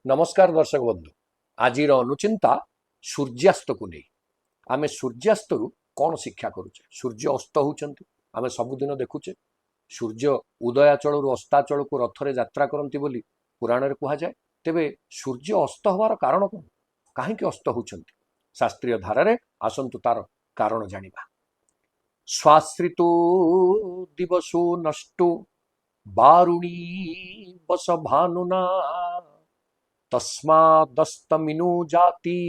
नमस्कार दर्शक बंधु आज अनुचिंता सूर्यास्त को नहीं आम सूर्यास्त कौन शिक्षा करुचे सूर्य अस्त होती आम सबुदिन देखुचे सूर्य उदयाचल अस्ताचल को रथरे यात्रा करती बोली पुराण में कहुए तेबे सूर्य अस्त हबार कारण कौन कहीं अस्त होती शास्त्रीय धारा आसतु तार कारण जानिबा। स्वाश्रितो दिवसो नष्टो बारुणी बस भानुना तस्मादस्तमिनो जाति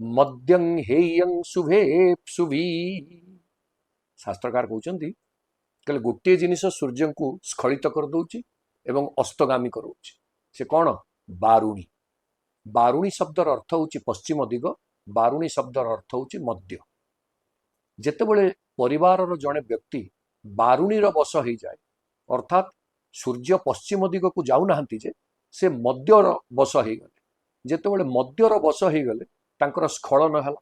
मद्यं हेयं शुभेप्सुभी। शास्त्रकार कहते कहले गोटे जिनिस सूर्य को स्खलित कर दौची एवं अस्तगामी कराउची से कौन बारुणी। बारुणी शब्दर अर्थ होची पश्चिम दिग, बारुणी शब्दर अर्थ होची मद्य। जेतेबेले परिवार जड़े व्यक्ति बारुणीर बस हो जाए अर्थात सूर्य पश्चिम दिग को जाऊना जे से मद्यर बस हो गले जेतेबेले मद्यर बस हो गले तांकर स्खलन है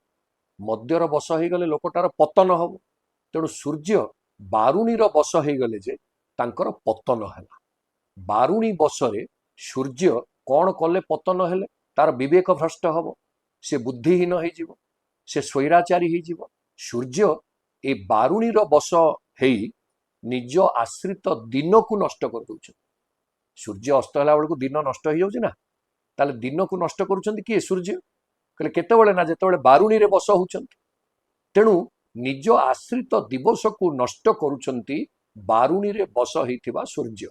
मद्यर बस हो गले लोकटार पतन हम तेणु सूर्य बारुणीर बस हो गले जे तांकर पतन है। बारुणी बसरे सूर्य कौन कले पतन हेले तार विवेक भ्रष्ट हम से बुद्धिहीन हो से स्वैराचारी हो। सूर्य ए बारुणीर बस हो निज आश्रित दिन को नष्ट कर दौरान। सूर्य अस्त है बेलू दिन नष्ट हो जाऊँ ना ताले दिन को नष्ट करुँच किए सूर्य कहले केतेबेले ना जेतेबेले बारुणी रे बस होउछंती तेणु निज आश्रित दिवस को नष्ट करुँच बारुणी रे बस होइथिबा सूर्य।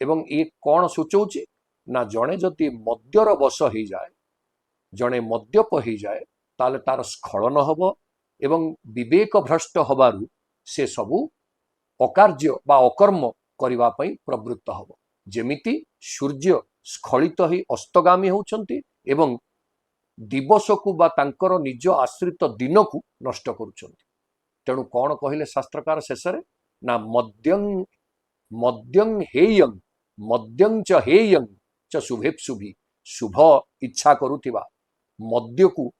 एवं ये कौन सूचौची ना जड़े जदि मद्यर बस हो जाए जड़े मद्यप हो जाए ताले तार स्खलन हम एवं विवेक भ्रष्ट हबारु से सबू अकार्य बा अकर्म करने प्रवृत्त हम। जेमिति सूर्य स्खलित ही अस्तगामी होउछंती एवं दिवस को बा तांकर निज आश्रित दिन को नष्ट करुछंती। तेणु कौन कहले शास्त्रकार शेष ना मद्यं मद्यं हेयं मद्यं च हेयं च शुभेप्सुभी। शुभ इच्छा करुथिबा मद्य को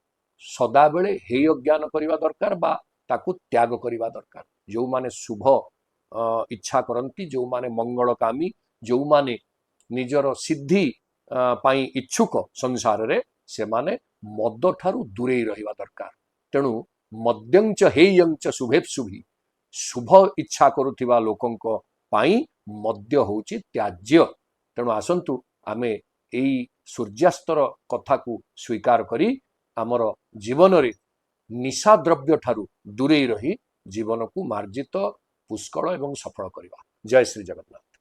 सदा बेले हेय ज्ञान करने दरकार बा ताकू त्याग करने दरकार। जो माने शुभ इच्छा करती जो माने मंगलकामी जो माने निजर सिद्धि पाई इच्छुक संसार रे से माने मद ठारू दूरे रहिबा दरकार। तेणु मद्यं च हेयं च शुभेप्सुभी शुभ इच्छा करुथिबा लोकंक पाई मद्य होची त्याज्य। तेणु आसंतु आमे एई सूर्यास्तर कथा को स्वीकार करी आमर जीवन रे निशा द्रव्य ठारू दूरे रही जीवन को मार्जित पुष्कल एवं सफल करवा। जय श्री जगन्नाथ।